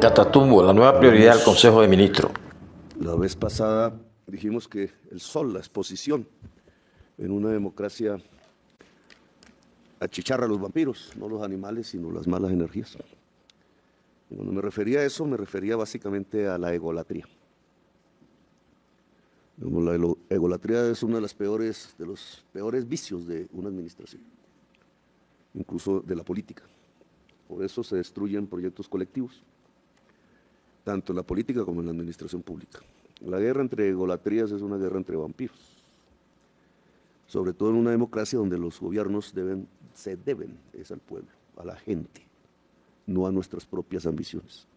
Catatumbo, la nueva prioridad del Consejo de Ministros. La vez pasada dijimos que el sol, la exposición en una democracia achicharra a los vampiros, no los animales, sino las malas energías. Y cuando me refería a eso, me refería básicamente a la egolatría. La egolatría es uno de los peores vicios de una administración, incluso de la política. Por eso se destruyen proyectos colectivos, tanto en la política como en la administración pública. La guerra entre egolatrías es una guerra entre vampiros, sobre todo en una democracia donde los gobiernos se deben al pueblo, a la gente, no a nuestras propias ambiciones.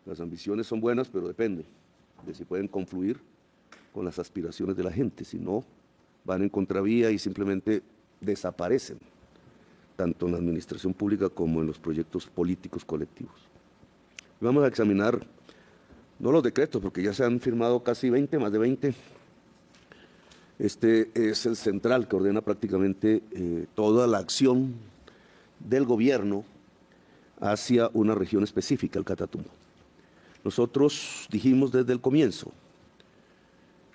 Las ambiciones son buenas, pero depende de si pueden confluir con las aspiraciones de la gente, si no, van en contravía y simplemente desaparecen, tanto en la administración pública como en los proyectos políticos colectivos. Vamos a examinar, no los decretos, porque ya se han firmado casi 20, más de 20. Este es el central que ordena prácticamente toda la acción del gobierno hacia una región específica, el Catatumbo. Nosotros dijimos desde el comienzo,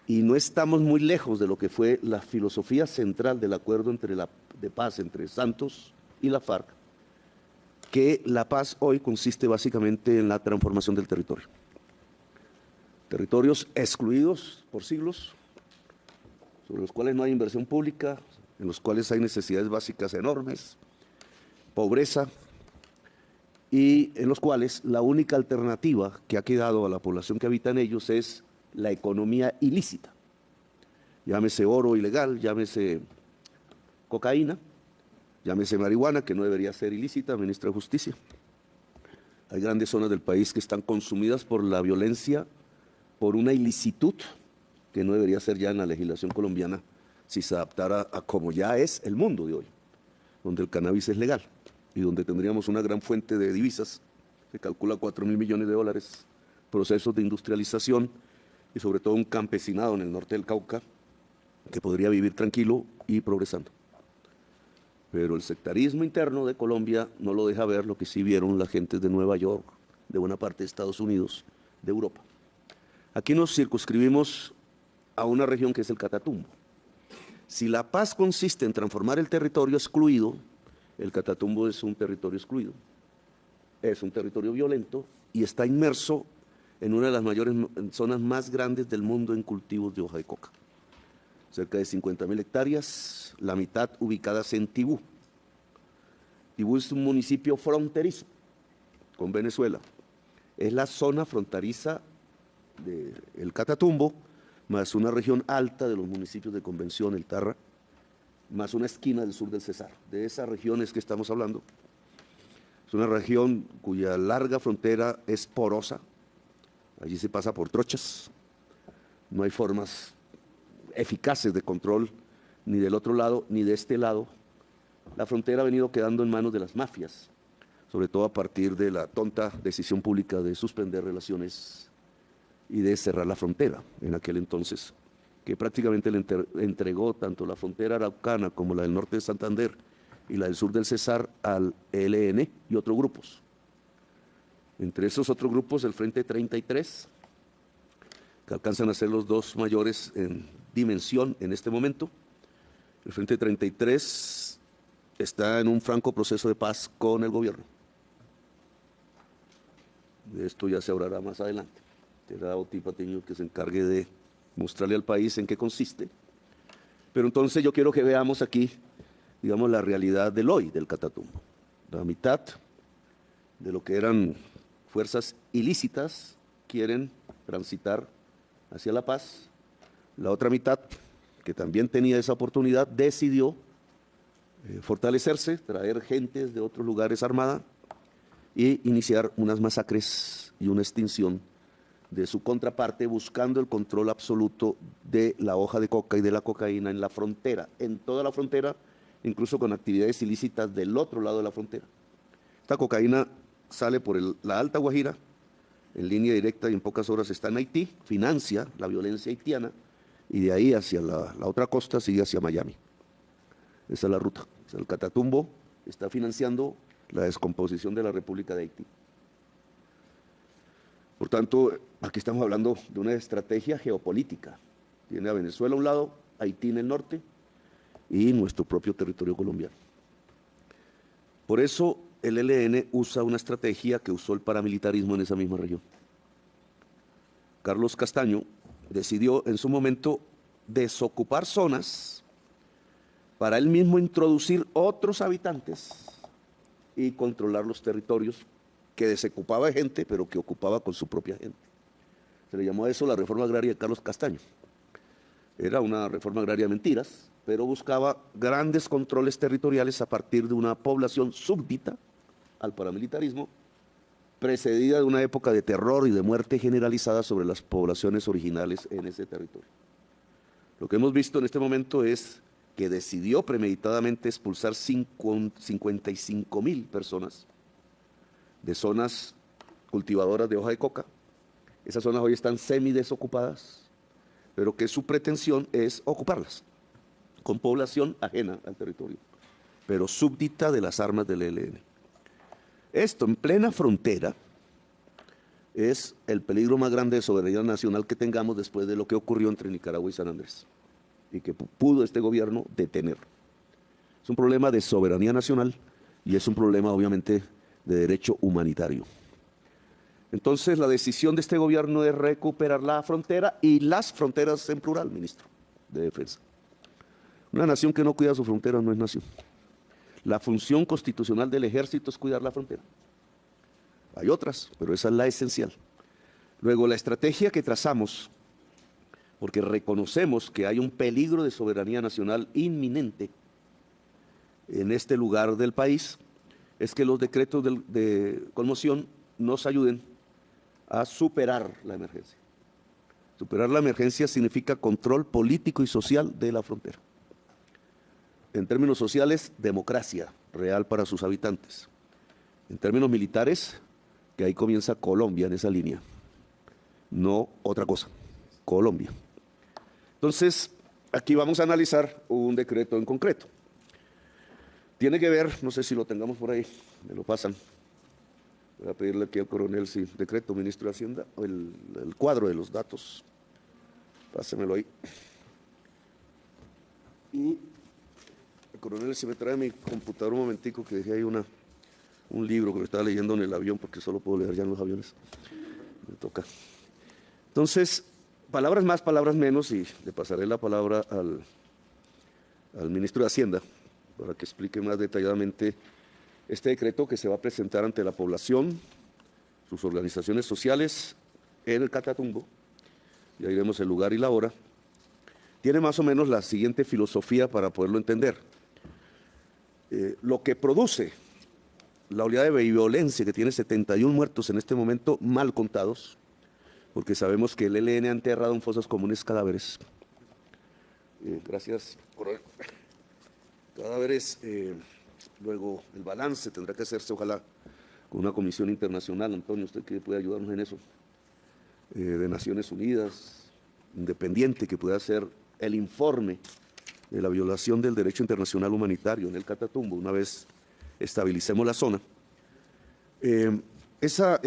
y no estamos muy lejos de lo que fue la filosofía central del acuerdo de paz entre Santos y la FARC, que la paz hoy consiste básicamente en la transformación del territorio. Territorios excluidos por siglos, sobre los cuales no hay inversión pública, en los cuales hay necesidades básicas enormes, pobreza, y en los cuales la única alternativa que ha quedado a la población que habita en ellos es la economía ilícita. Llámese oro ilegal, llámese cocaína, llámese marihuana, que no debería ser ilícita, ministra de Justicia. Hay grandes zonas del país que están consumidas por la violencia, por una ilicitud que no debería ser ya en la legislación colombiana si se adaptara a como ya es el mundo de hoy, donde el cannabis es legal y donde tendríamos una gran fuente de divisas, se calcula 4.000 millones de dólares, procesos de industrialización y sobre todo un campesinado en el norte del Cauca que podría vivir tranquilo y progresando. Pero el sectarismo interno de Colombia no lo deja ver lo que sí vieron las gentes de Nueva York, de buena parte de Estados Unidos, de Europa. Aquí nos circunscribimos a una región que es el Catatumbo. Si la paz consiste en transformar el territorio excluido, el Catatumbo es un territorio excluido, es un territorio violento y está inmerso en una de las mayores zonas más grandes del mundo en cultivos de hoja de coca. Cerca de 50.000 hectáreas, la mitad ubicadas en Tibú. Tibú es un municipio fronterizo con Venezuela. Es la zona fronteriza del Catatumbo, más una región alta de los municipios de Convención, El Tarra, más una esquina del sur del Cesar. De esas regiones que estamos hablando, es una región cuya larga frontera es porosa. Allí se pasa por trochas, no hay formas eficaces de control ni del otro lado ni de este lado. La frontera ha venido quedando en manos de las mafias, sobre todo a partir de la tonta decisión pública de suspender relaciones y de cerrar la frontera en aquel entonces, que prácticamente le entregó tanto la frontera araucana como la del norte de Santander y la del sur del Cesar al ELN y otros grupos. Entre esos otros grupos, el Frente 33, que alcanzan a ser los dos mayores en dimensión en este momento. El Frente 33 está en un franco proceso de paz con el gobierno. De esto ya se hablará más adelante. Será Oti Patiño que se encargue de mostrarle al país en qué consiste. Pero entonces yo quiero que veamos aquí, digamos, la realidad del hoy del Catatumbo. La mitad de lo que eran fuerzas ilícitas quieren transitar hacia la paz. La otra mitad, que también tenía esa oportunidad, decidió fortalecerse, traer gentes de otros lugares armada y iniciar unas masacres y una extinción de su contraparte, buscando el control absoluto de la hoja de coca y de la cocaína en la frontera, en toda la frontera, incluso con actividades ilícitas del otro lado de la frontera. Esta cocaína sale por la Alta Guajira, en línea directa y en pocas horas está en Haití, financia la violencia haitiana y de ahí hacia la otra costa sigue hacia Miami. Esa es la ruta. O sea, el Catatumbo está financiando la descomposición de la República de Haití. Por tanto, aquí estamos hablando de una estrategia geopolítica. Tiene a Venezuela a un lado, Haití en el norte y nuestro propio territorio colombiano. Por eso el ELN usa una estrategia que usó el paramilitarismo en esa misma región. Carlos Castaño decidió en su momento desocupar zonas para él mismo introducir otros habitantes y controlar los territorios que desocupaba de gente, pero que ocupaba con su propia gente. Se le llamó a eso la reforma agraria de Carlos Castaño. Era una reforma agraria de mentiras, pero buscaba grandes controles territoriales a partir de una población súbdita al paramilitarismo, precedida de una época de terror y de muerte generalizada sobre las poblaciones originales en ese territorio. Lo que hemos visto en este momento es que decidió premeditadamente expulsar 55.000 personas de zonas cultivadoras de hoja de coca. Esas zonas hoy están semidesocupadas, pero que su pretensión es ocuparlas con población ajena al territorio, pero súbdita de las armas del ELN. Esto en plena frontera es el peligro más grande de soberanía nacional que tengamos después de lo que ocurrió entre Nicaragua y San Andrés y que pudo este gobierno detener. Es un problema de soberanía nacional y es un problema obviamente de derecho humanitario. Entonces la decisión de este gobierno es recuperar la frontera y las fronteras en plural, ministro de Defensa. Una nación que no cuida su frontera no es nación. La función constitucional del ejército es cuidar la frontera. Hay otras, pero esa es la esencial. Luego, la estrategia que trazamos, porque reconocemos que hay un peligro de soberanía nacional inminente en este lugar del país, es que los decretos de conmoción nos ayuden a superar la emergencia. Superar la emergencia significa control político y social de la frontera. En términos sociales, democracia real para sus habitantes. En términos militares, que ahí comienza Colombia en esa línea, no otra cosa, Colombia. Entonces, aquí vamos a analizar un decreto en concreto. Tiene que ver, no sé si lo tengamos por ahí, me lo pasan. Voy a pedirle aquí al coronel, si decreto, ministro de Hacienda, el cuadro de los datos, pásemelo ahí. Y el coronel, si me trae mi computador un momentico, que dejé ahí un libro que lo estaba leyendo en el avión, porque solo puedo leer ya en los aviones, me toca. Entonces, palabras más, palabras menos, y le pasaré la palabra al ministro de Hacienda, para que explique más detalladamente este decreto que se va a presentar ante la población, sus organizaciones sociales, en el Catatumbo. Ya vemos el lugar y la hora. Tiene más o menos la siguiente filosofía para poderlo entender. Lo que produce la oleada de violencia, que tiene 71 muertos en este momento, mal contados, porque sabemos que el ELN ha enterrado en fosas comunes cadáveres. Gracias, coronel. Cadáveres, luego el balance tendrá que hacerse, ojalá, con una comisión internacional. Antonio, usted que puede ayudarnos en eso, de Naciones Unidas, independiente, que pueda hacer el informe de la violación del derecho internacional humanitario en el Catatumbo, una vez estabilicemos la zona. Esa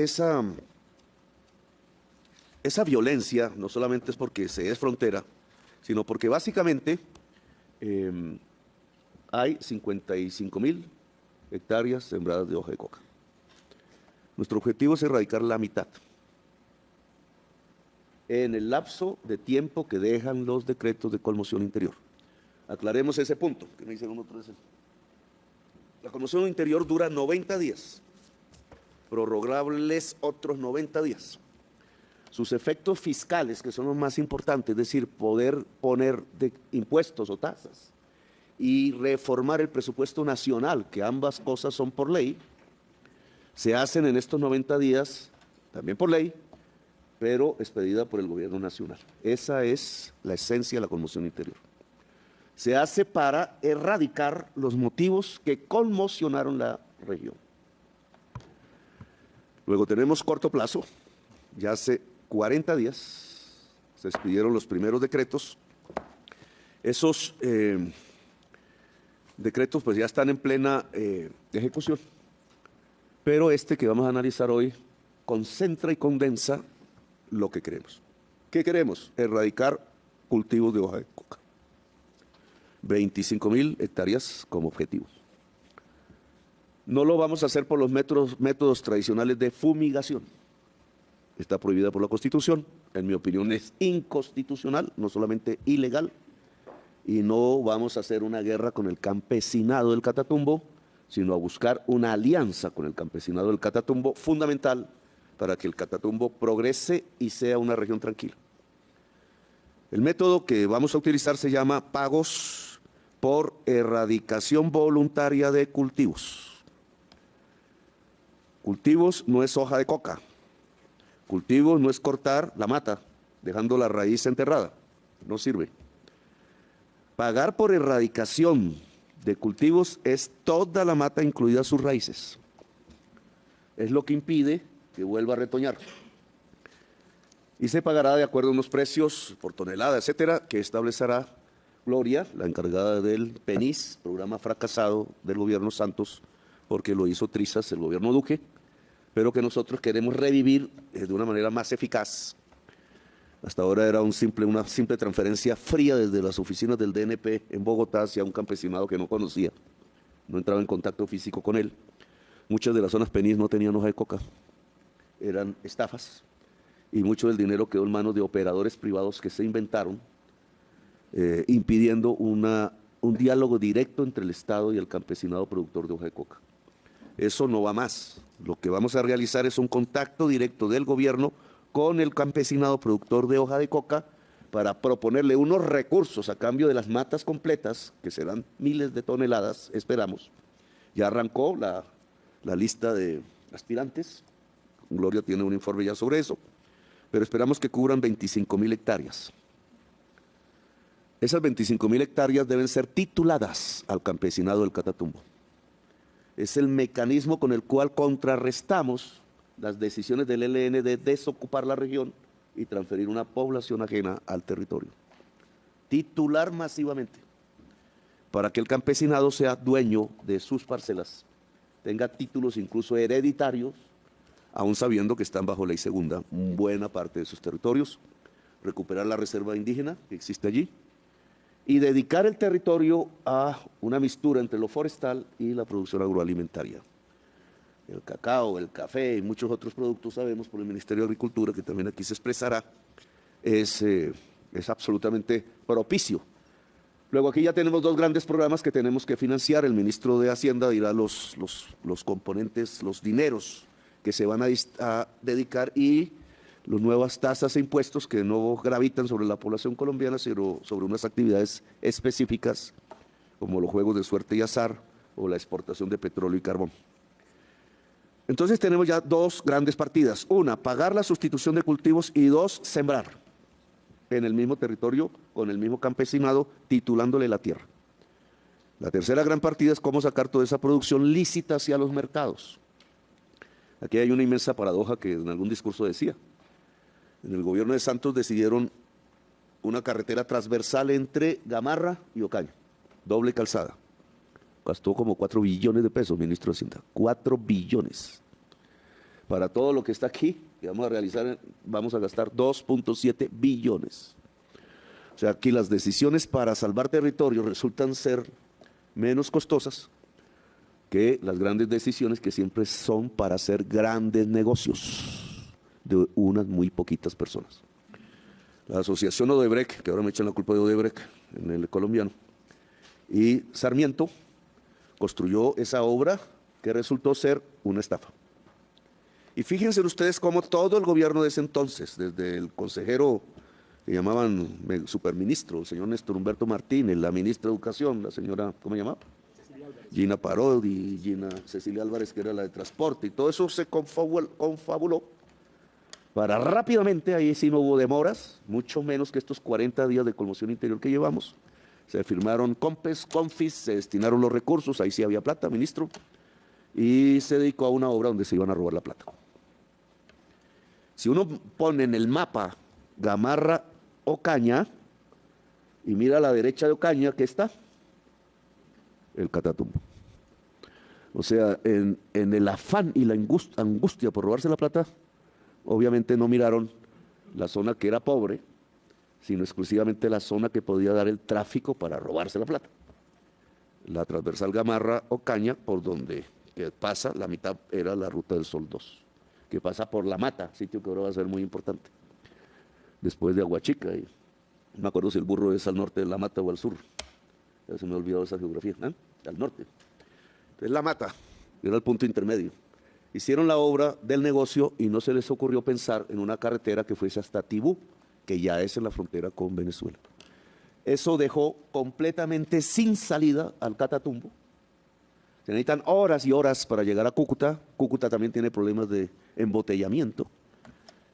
violencia no solamente es porque se es frontera, sino porque básicamente hay 55.000 hectáreas sembradas de hoja de coca. Nuestro objetivo es erradicar la mitad en el lapso de tiempo que dejan los decretos de conmoción interior. Aclaremos ese punto, que me dicen uno tres. La conmoción interior dura 90 días, prorrogables otros 90 días. Sus efectos fiscales, que son los más importantes, es decir, poder poner impuestos o tasas y reformar el presupuesto nacional, que ambas cosas son por ley, se hacen en estos 90 días, también por ley, pero expedida por el gobierno nacional. Esa es la esencia de la conmoción interior. Se hace para erradicar los motivos que conmocionaron la región. Luego tenemos corto plazo, ya hace 40 días se expidieron los primeros decretos. Esos decretos pues ya están en plena ejecución, pero este que vamos a analizar hoy concentra y condensa lo que queremos. ¿Qué queremos? Erradicar cultivos de hoja de coca. 25.000 hectáreas como objetivo. No lo vamos a hacer por los métodos tradicionales de fumigación. Está prohibida por la Constitución. En mi opinión es inconstitucional, no solamente ilegal. Y no vamos a hacer una guerra con el campesinado del Catatumbo, sino a buscar una alianza con el campesinado del Catatumbo, fundamental para que el Catatumbo progrese y sea una región tranquila. El método que vamos a utilizar se llama pagos por erradicación voluntaria de cultivos. Cultivos no es hoja de coca. Cultivos no es cortar la mata, dejando la raíz enterrada. No sirve. Pagar por erradicación de cultivos es toda la mata, incluidas sus raíces. Es lo que impide que vuelva a retoñar. Y se pagará de acuerdo a unos precios por tonelada, etcétera, que establecerá Gloria, la encargada del PENIS, programa fracasado del gobierno Santos, porque lo hizo trizas el gobierno Duque, pero que nosotros queremos revivir de una manera más eficaz. Hasta ahora era una simple transferencia fría desde las oficinas del DNP en Bogotá hacia un campesinado que no conocía. No entraba en contacto físico con él. Muchas de las zonas PENIS no tenían hoja de coca. Eran estafas. Y mucho del dinero quedó en manos de operadores privados que se inventaron, impidiendo un diálogo directo entre el Estado y el campesinado productor de hoja de coca. Eso no va más. Lo que vamos a realizar es un contacto directo del gobierno con el campesinado productor de hoja de coca para proponerle unos recursos a cambio de las matas completas, que serán miles de toneladas, esperamos. Ya arrancó la lista de aspirantes. Gloria tiene un informe ya sobre eso, pero esperamos que cubran 25.000 hectáreas. Esas 25.000 hectáreas deben ser tituladas al campesinado del Catatumbo. Es el mecanismo con el cual contrarrestamos las decisiones del ELN de desocupar la región y transferir una población ajena al territorio. Titular masivamente, para que el campesinado sea dueño de sus parcelas, tenga títulos incluso hereditarios, aún sabiendo que están bajo ley segunda buena parte de sus territorios, recuperar la reserva indígena que existe allí, y dedicar el territorio a una mistura entre lo forestal y la producción agroalimentaria. El cacao, el café y muchos otros productos, sabemos por el Ministerio de Agricultura, que también aquí se expresará, es absolutamente propicio. Luego aquí ya tenemos dos grandes programas que tenemos que financiar. El ministro de Hacienda dirá los componentes, los dineros que se van a dedicar y las nuevas tasas e impuestos que no gravitan sobre la población colombiana, sino sobre unas actividades específicas como los juegos de suerte y azar o la exportación de petróleo y carbón. Entonces tenemos ya dos grandes partidas. Una, pagar la sustitución de cultivos y dos, sembrar en el mismo territorio con el mismo campesinado titulándole la tierra. La tercera gran partida es cómo sacar toda esa producción lícita hacia los mercados. Aquí hay una inmensa paradoja que en algún discurso decía. En el gobierno de Santos decidieron una carretera transversal entre Gamarra y Ocaña, doble calzada. Gastó como 4 billones de pesos, ministro de Hacienda. 4 billones. Para todo lo que está aquí, que vamos a realizar, vamos a gastar 2.7 billones. O sea, aquí las decisiones para salvar territorio resultan ser menos costosas que las grandes decisiones que siempre son para hacer grandes negocios de unas muy poquitas personas. La asociación Odebrecht, que ahora me echan la culpa de Odebrecht en el colombiano, y Sarmiento construyó esa obra que resultó ser una estafa. Y fíjense ustedes cómo todo el gobierno de ese entonces, desde el consejero que llamaban superministro, el señor Néstor Humberto Martínez, la ministra de Educación, la señora, ¿cómo se llamaba? Gina Parodi, Cecilia Álvarez, que era la de transporte, y todo eso se confabuló para rápidamente, ahí sí no hubo demoras, mucho menos que estos 40 días de conmoción interior que llevamos. Se firmaron COMPES, CONFIS, se destinaron los recursos, ahí sí había plata, ministro, y se dedicó a una obra donde se iban a robar la plata. Si uno pone en el mapa Gamarra, Ocaña, y mira a la derecha de Ocaña, ¿qué está? El Catatumbo. O sea, en el afán y la angustia por robarse la plata, obviamente no miraron la zona que era pobre, sino exclusivamente la zona que podía dar el tráfico para robarse la plata. La transversal Gamarra-Ocaña, por donde que pasa, la mitad era la Ruta del Sol 2, que pasa por La Mata, sitio que ahora va a ser muy importante, después de Aguachica, y no me acuerdo si el burro es al norte de La Mata o al sur, ya se me ha olvidado esa geografía, ¿eh? Al norte. Entonces La Mata era el punto intermedio. Hicieron la obra del negocio y no se les ocurrió pensar en una carretera que fuese hasta Tibú, que ya es en la frontera con Venezuela. Eso dejó completamente sin salida al Catatumbo. Se necesitan horas y horas para llegar a Cúcuta. Cúcuta también tiene problemas de embotellamiento.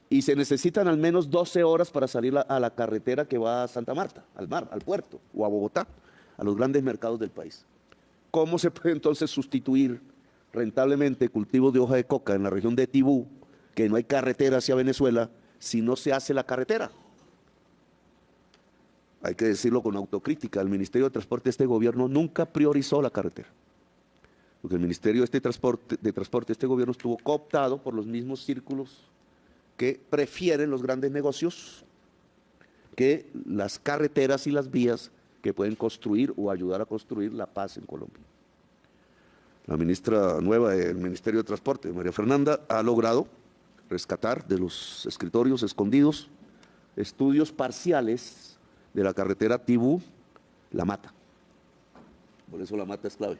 Y se necesitan al menos 12 horas para salir a la carretera que va a Santa Marta, al mar, al puerto, o a Bogotá, a los grandes mercados del país. ¿Cómo se puede entonces sustituir rentablemente cultivos de hoja de coca en la región de Tibú, que no hay carretera hacia Venezuela, si no se hace la carretera? Hay que decirlo con autocrítica, el Ministerio de Transporte de este gobierno nunca priorizó la carretera, porque el Ministerio de Transporte de este gobierno estuvo cooptado por los mismos círculos que prefieren los grandes negocios que las carreteras y las vías que pueden construir o ayudar a construir la paz en Colombia. La ministra nueva del Ministerio de Transporte, María Fernanda, ha logrado rescatar de los escritorios escondidos estudios parciales de la carretera Tibú-La Mata. Por eso La Mata es clave.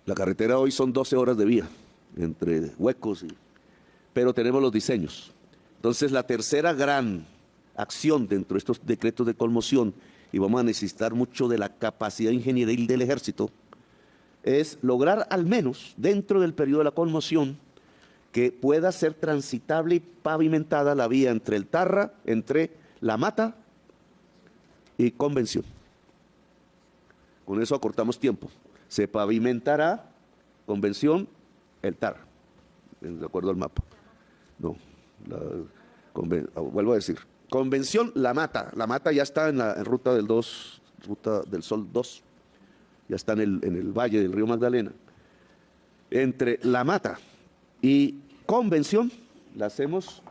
La carretera hoy son 12 horas de vía, entre huecos, pero tenemos los diseños. Entonces, la tercera gran acción dentro de estos decretos de conmoción, y vamos a necesitar mucho de la capacidad ingenieril del Ejército, es lograr al menos dentro del periodo de la conmoción que pueda ser transitable y pavimentada la vía entre el Tarra, entre La Mata y Convención. Con eso acortamos tiempo. Se pavimentará Convención, el Tarra, de acuerdo al mapa. No, vuelvo a decir, Convención, La Mata ya está en ruta del Sol 2, ya está en el valle del río Magdalena. Entre La Mata y Convención la hacemos,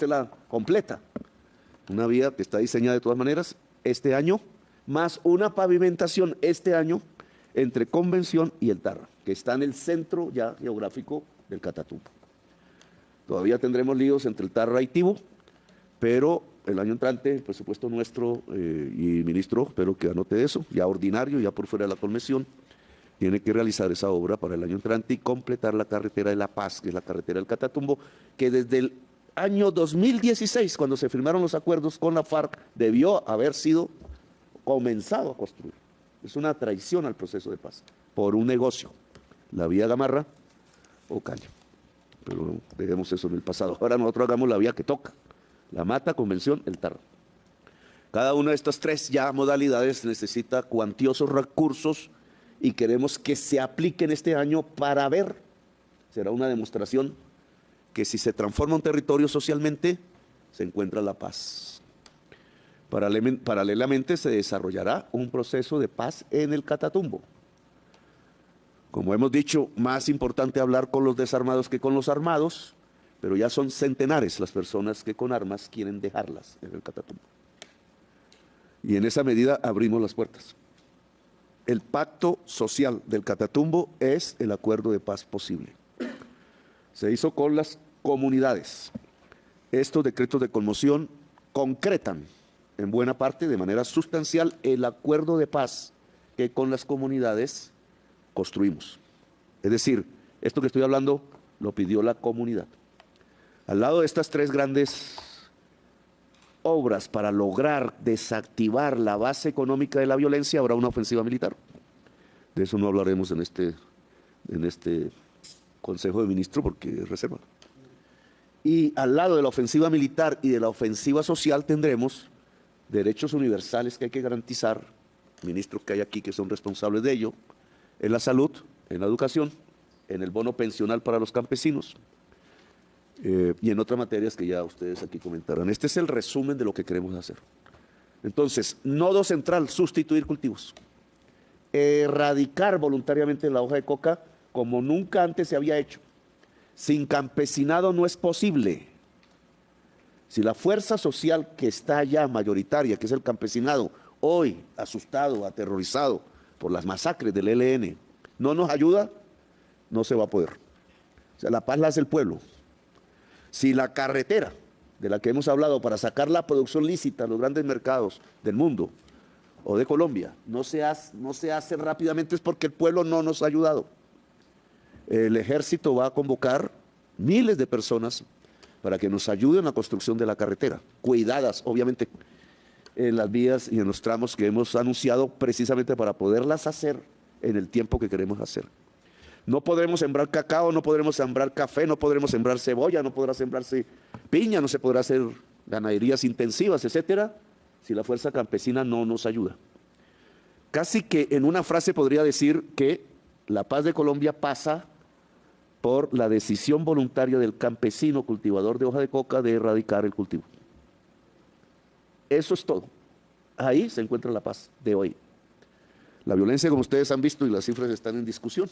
la completa, una vía que está diseñada de todas maneras este año, más una pavimentación este año entre Convención y el Tarra, que está en el centro ya geográfico del Catatumbo. Todavía tendremos líos entre el Tarra y Tibú, pero el año entrante, el presupuesto nuestro y ministro, espero que anote eso, ya ordinario, ya por fuera de la convención, tiene que realizar esa obra para el año entrante y completar la carretera de La Paz, que es la carretera del Catatumbo, que desde el año 2016, cuando se firmaron los acuerdos con la FARC, debió haber sido comenzado a construir. Es una traición al proceso de paz, por un negocio, la vía Gamarra o Caña. Pero dejemos eso en el pasado. Ahora nosotros hagamos la vía que toca, La Mata, Convención, el Tarra. Cada una de estas tres ya modalidades necesita cuantiosos recursos y queremos que se apliquen este año para ver, será una demostración que si se transforma un territorio socialmente, se encuentra la paz. Paralelamente se desarrollará un proceso de paz en el Catatumbo. Como hemos dicho, más importante hablar con los desarmados que con los armados, pero ya son centenares las personas que con armas quieren dejarlas en el Catatumbo. Y en esa medida abrimos las puertas. El pacto social del Catatumbo es el acuerdo de paz posible. Se hizo con las comunidades. Estos decretos de conmoción concretan en buena parte, de manera sustancial, el acuerdo de paz que con las comunidades construimos. Es decir, esto que estoy hablando lo pidió la comunidad. Al lado de estas tres grandes obras para lograr desactivar la base económica de la violencia, habrá una ofensiva militar. De eso no hablaremos en este Consejo de Ministros porque es reserva. Y al lado de la ofensiva militar y de la ofensiva social tendremos derechos universales que hay que garantizar, ministros que hay aquí que son responsables de ello, en la salud, en la educación, en el bono pensional para los campesinos y en otras materias que ya ustedes aquí comentarán. Este es el resumen de lo que queremos hacer. Entonces, nodo central, sustituir cultivos. Erradicar voluntariamente la hoja de coca como nunca antes se había hecho. Sin campesinado no es posible. Si la fuerza social que está allá mayoritaria, que es el campesinado, hoy asustado, aterrorizado por las masacres del ELN, no nos ayuda, no se va a poder. O sea, la paz la hace el pueblo. Si la carretera de la que hemos hablado para sacar la producción lícita a los grandes mercados del mundo o de Colombia no se hace rápidamente, es porque el pueblo no nos ha ayudado. El ejército va a convocar miles de personas para que nos ayuden en la construcción de la carretera, cuidadas obviamente en las vías y en los tramos que hemos anunciado precisamente para poderlas hacer en el tiempo que queremos hacer. No podremos sembrar cacao, no podremos sembrar café, no podremos sembrar cebolla, no podrá sembrarse piña, no se podrá hacer ganaderías intensivas, etcétera, si la fuerza campesina no nos ayuda. Casi que en una frase podría decir que la paz de Colombia pasa por la decisión voluntaria del campesino cultivador de hoja de coca de erradicar el cultivo. Eso es todo. Ahí se encuentra la paz de hoy. La violencia, como ustedes han visto, y las cifras están en discusión,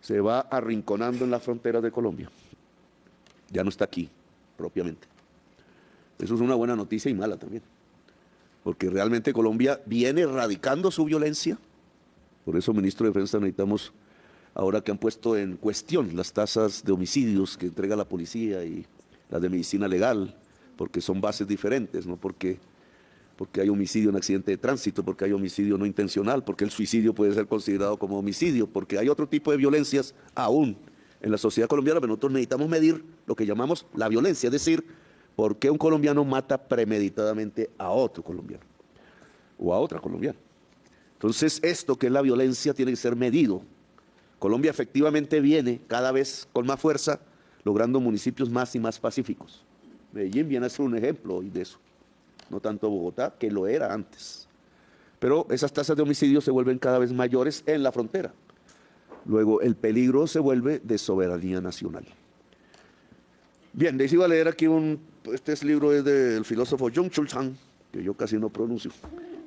se va arrinconando en las fronteras de Colombia. Ya no está aquí, propiamente. Eso es una buena noticia y mala también, porque realmente Colombia viene erradicando su violencia. Por eso, ministro de Defensa, necesitamos, ahora que han puesto en cuestión las tasas de homicidios que entrega la policía y las de medicina legal, porque son bases diferentes, no porque hay homicidio en accidente de tránsito, porque hay homicidio no intencional, porque el suicidio puede ser considerado como homicidio, porque hay otro tipo de violencias aún en la sociedad colombiana, pero nosotros necesitamos medir lo que llamamos la violencia, es decir, por qué un colombiano mata premeditadamente a otro colombiano o a otra colombiana. Entonces, esto que es la violencia tiene que ser medido. Colombia efectivamente viene cada vez con más fuerza, logrando municipios más y más pacíficos. Medellín viene a ser un ejemplo hoy de eso. No tanto Bogotá, que lo era antes. Pero esas tasas de homicidios se vuelven cada vez mayores en la frontera. Luego, el peligro se vuelve de soberanía nacional. Bien, les iba a leer aquí este libro es del filósofo Byung-Chul Han, que yo casi no pronuncio.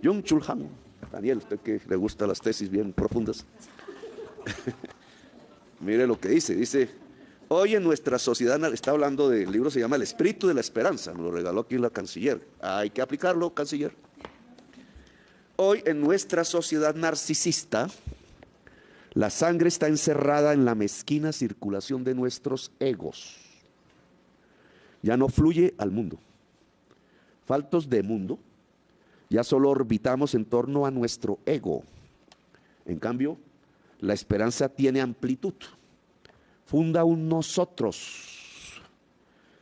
Byung-Chul Han. Daniel, usted que le gustan las tesis bien profundas. Mire lo que dice, hoy en nuestra sociedad, está hablando del libro, se llama El espíritu de la esperanza, nos lo regaló aquí la canciller. Hay que aplicarlo, canciller. Hoy en nuestra sociedad narcisista, la sangre está encerrada en la mezquina circulación de nuestros egos. Ya no fluye al mundo. Faltos de mundo, ya solo orbitamos en torno a nuestro ego. En cambio, la esperanza tiene amplitud. Funda un nosotros.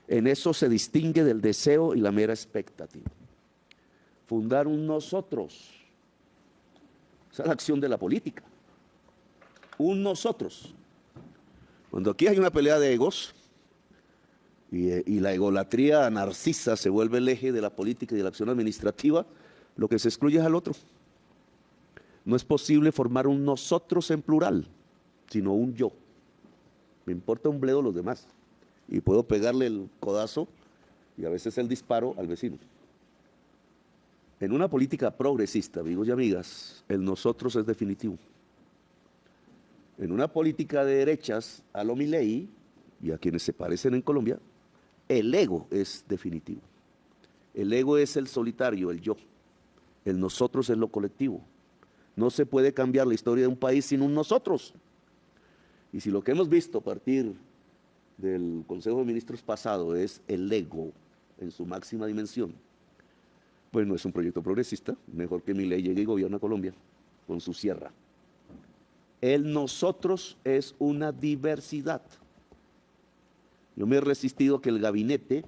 En eso se distingue del deseo y la mera expectativa. Fundar un nosotros. Esa es la acción de la política. Un nosotros. Cuando aquí hay una pelea de egos y la egolatría narcisa se vuelve el eje de la política y de la acción administrativa, lo que se excluye es al otro. No es posible formar un nosotros en plural, sino un yo. Me importa un bledo los demás y puedo pegarle el codazo y a veces el disparo al vecino. En una política progresista, amigos y amigas, el nosotros es definitivo. En una política de derechas, a lo Milei y a quienes se parecen en Colombia, el ego es definitivo. El ego es el solitario, el yo. El nosotros es lo colectivo. No se puede cambiar la historia de un país sin un nosotros. Y si lo que hemos visto a partir del Consejo de Ministros pasado es el ego en su máxima dimensión, pues no es un proyecto progresista. Mejor que Milei llegue y gobierne a Colombia con su sierra. El nosotros es una diversidad. Yo me he resistido a que el gabinete,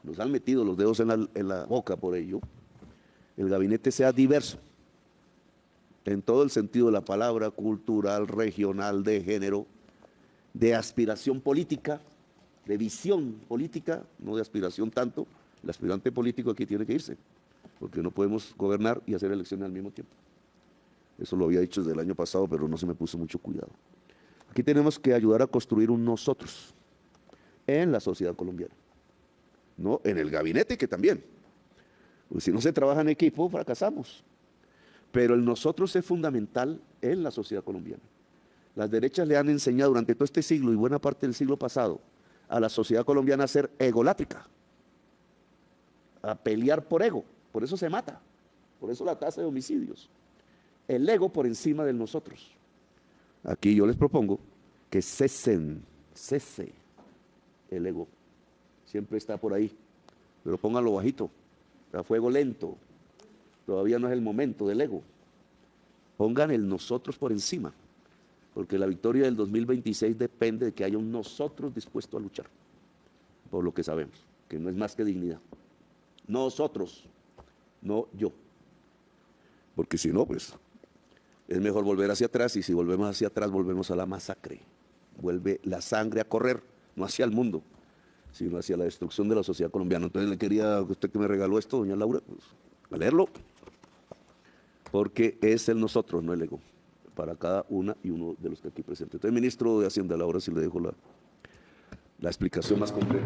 nos han metido los dedos en la boca por ello, el gabinete sea diverso, en todo el sentido de la palabra, cultural, regional, de género, de aspiración política, de visión política, no de aspiración tanto. El aspirante político aquí tiene que irse, porque no podemos gobernar y hacer elecciones al mismo tiempo. Eso lo había dicho desde el año pasado, pero no se me puso mucho cuidado. Aquí tenemos que ayudar a construir un nosotros en la sociedad colombiana, no en el gabinete, que también. Porque si no se trabaja en equipo, fracasamos. Pero el nosotros es fundamental en la sociedad colombiana. Las derechas le han enseñado durante todo este siglo y buena parte del siglo pasado a la sociedad colombiana a ser egolátrica. a pelear por ego, por eso se mata, por eso la tasa de homicidios. El ego por encima del nosotros. Aquí yo les propongo que cese el ego. Siempre está por ahí, pero pónganlo bajito, a fuego lento. Todavía no es el momento del ego. Pongan el nosotros por encima, porque la victoria del 2026 depende de que haya un nosotros dispuesto a luchar, por lo que sabemos, que no es más que dignidad. Nosotros, no yo. Porque si no, pues, es mejor volver hacia atrás, y si volvemos hacia atrás, volvemos a la masacre. Vuelve la sangre a correr, no hacia el mundo, sino hacia la destrucción de la sociedad colombiana. Entonces le quería a usted que me regaló esto, doña Laura, pues, a leerlo, porque es el nosotros, no el ego, para cada una y uno de los que aquí presentes. Entonces, ministro de Hacienda, ahora sí le dejo la explicación más completa.